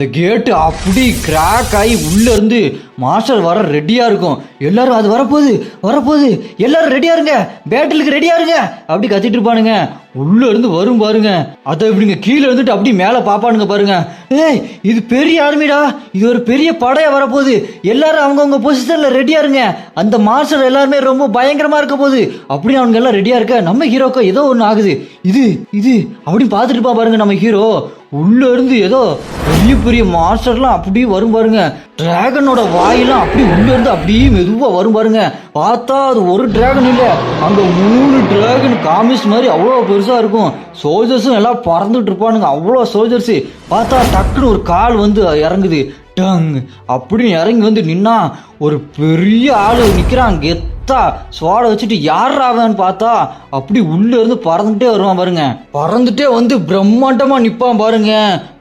இந்த கேட்டு அப்படி கிராக் ஆகி உள்ள இருந்து மாஸ்டர் வர ரெடியா இருக்கும். எல்லாரும் அது வரப்போகுது எல்லாரும் ரெடியா இருங்க, பேட்டிலுக்கு ரெடியா இருங்க அப்படி கத்திட்டு இருப்பானுங்க. உள்ள இருந்து வரும் பாருங்க, அதை இப்படிங்க கீழே இருந்துட்டு அப்படி மேல பாப்பானுங்க பாருங்க. ஏய், இது பெரிய ஆர்மிடா, இது ஒரு பெரிய படையா வரப்போகுது, எல்லாரும் அவங்கவுங்க பொசிஷன்ல ரெடியா இருங்க, அந்த மாஸ்டர் எல்லாருமே ரொம்ப பயங்கரமா இருக்க போகுது அப்படின்னு அவங்க எல்லாம் ரெடியா இருக்க. நம்ம ஹீரோக்கு ஏதோ ஒண்ணு ஆகுது. இது இது அப்படின்னு பார்த்துட்டு இருப்பா பாருங்க. நம்ம ஹீரோ உள்ள இருந்து ஏதோ பெரிய பெரிய மாஸ்டர்லாம் அப்படியே வரும் பாருங்க. டிராகனோட வாயெல்லாம் அப்படி உள்ள இருந்து அப்படியே மெதுவா வரும் பாருங்க. பார்த்தா அது ஒரு டிராகன் இல்ல, அங்க 3 டிராகன் காமிஸ் மாதிரி அவ்வளோ பெருசா இருக்கும். சோல்ஜர்ஸும் எல்லாம் பறந்துட்டு இருப்பானுங்க, அவ்வளோ சோல்ஜர்ஸ். பார்த்தா டக்குன்னு ஒரு கால் வந்து இறங்குது, டங் அப்படின்னு இறங்கி வந்து நின்னா ஒரு பெரிய ஆளு நிக்கிறான் கெத்தா சுவாட வச்சுட்டு. யார் ஆவான்னு பார்த்தா அப்படி உள்ள இருந்து பறந்துட்டே வருவான் பாருங்க. பறந்துட்டே வந்து பிரம்மாண்டமா நிப்பான் பாருங்க.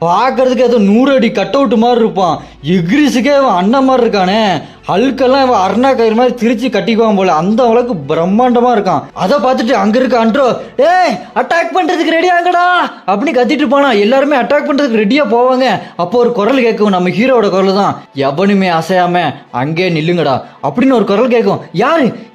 பாக்குறதுக்கு ஏதோ 100 அடி கட் அவுட் மாதிரி இருப்பான். எக்ரிஸுக்கே அவன் அண்ணன் மாதிரி இருக்கானே. ஹல்கெல்லாம் இவன் அருணா கயிறு மாதிரி திரிச்சு கட்டிக்குவான் போல, அந்த அளவுக்கு பிரம்மாண்டமா இருக்கான். அதை பார்த்துட்டு அங்க இருக்க அண்ட்ரோ, ஏய் அட்டாக் பண்றதுக்கு ரெடி ஆகடா அப்படின்னு கத்திட்டு இருப்பானா. எல்லாருமே அட்டாக் பண்றதுக்கு ரெடியா போவாங்க. அப்போ ஒரு குரல் கேட்கும், நம்ம ஹீரோட குரல் தான். எவனுமே அசையாம அங்கே நில்லுங்கடா அப்படின்னு ஒரு குரல் கேட்கும்.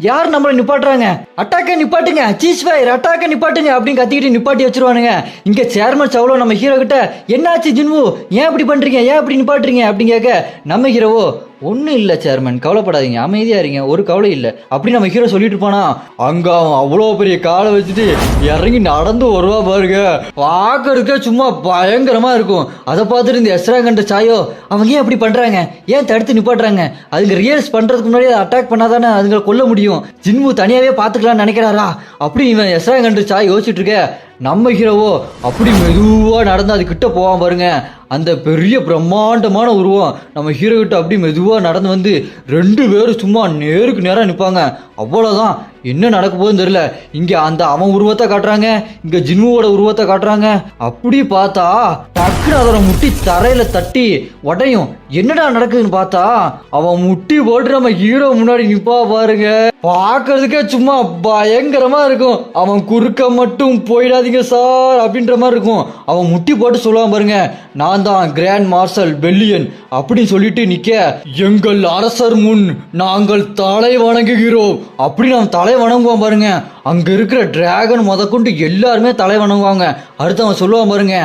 யாரு நம்மள நிப்பாட்டுறாங்க, அட்டாக்க நிப்பாட்டுங்க, சீஸ் ஃபயர் அட்டாக்க நிப்பாட்டுங்க அப்படின்னு கத்திக்கிட்டு நிப்பாட்டி வச்சிருவானுங்க. இங்க சேர்மன் சவுலோ நம்ம ஹீரோ கிட்ட, என்னாச்சு ஜின்வு, ஏன் இப்படி பண்றீங்க, ஏன் இப்படி நிப்பாட்டுறீங்க அப்படின்னு கேட்க, நம்ம ஹீரோவோ ஒன்றும் இல்லை சேர்மன், கவலைப்படாதீங்க, அமைதியா இருங்க, ஒரு கவலை இல்லை அப்படின்னு நம்ம ஹீரோ சொல்லிட்டு இருப்பானா. அங்க அவன் அவ்வளோ பெரிய காலை வச்சுட்டு இறங்கி நடந்து வருவா பாருங்க. பார்க்கறதுக்கே சும்மா பயங்கரமா இருக்கும். அதை பார்த்துட்டு இந்த எஸ்ரா கண்ட சாயோ, அவங்க ஏன் அப்படி பண்றாங்க, ஏன் தடுத்து நிப்பாட்டுறாங்க, அதுங்க ரியல்ஸ் பண்றதுக்கு முன்னாடி அதை அட்டாக் பண்ணாதானே அதுங்களை கொல்ல முடியும், ஜின்மு தனியாவே பார்த்துக்கலாம்னு நினைக்கிறாரா அப்படின்னு இவன் எஸ்ரா கண்ட சாய் யோசிச்சுட்டு இருக்க. நம்ம ஹீரோவோ அப்படி மெதுவா நடந்து அது கிட்ட போவான் பாருங்க. அந்த பெரிய பிரம்மாண்டமான உருவம் நம்ம ஹீரோ கிட்ட அப்படி மெதுவா நடந்து வந்து 2 பேரும் சும்மா நேருக்கு நேரா நிற்பாங்க. அவ்வளவுதான், என்ன நடக்க போகுதுன்னு தெரியல. இங்க அந்த அவன் உருவத்தை காட்டுறாங்க, இங்க ஜின்முவோட உருவத்தை காட்டுறாங்க. அப்படி பார்த்தா டக்குனு அதோட முட்டி தரையில தட்டி உடையும். என்னடா நடக்குதுன்னு பார்த்தா அவன் முட்டி போட்டு நம்ம ஹீரோ முன்னாடி நிப்பா பாருங்க. பார்க்கறதுக்கே சும்மா பயங்கரமா இருக்கும். அவன் குறுக்க மட்டும் போயிடாதீங்க சார் அப்படின்ற மாதிரி இருக்கும். அவன் முட்டி போட்டு சொல்லுவான் பாருங்க, நான் தான் கிராண்ட் மார்ஷல் பெல்லியன் அப்படின்னு சொல்லிட்டு நிக்க, எங்கள் அரசர் முன் நாங்கள் தலை வணங்குகிறோம் அப்படின்னு அவன் தலை வணங்குவான் பாருங்க. அங்க இருக்கிற டிராகன் முதற்கொண்டு எல்லாருமே தலை வணங்குவாங்க. அடுத்து அவன் சொல்லுவான் பாருங்க,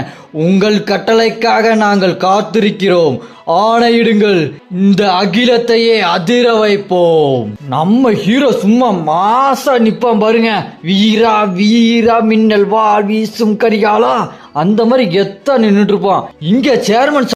உங்கள் கட்டளைக்காக நாங்கள் காத்திருக்கிறோம், ஆணையிடுங்கள், இந்த அகிலத்தையே அதிர வைப்போம். நம்ம ஹீரோ சும்மா மாசா நிப்பான் பாருங்க. வீரா வீரா மின்னல் வாழ் வீசும் கரிகாலா அந்த மாதிரி கெத்தா நின்றுட்டு இருப்பான். இங்க சேர்மன்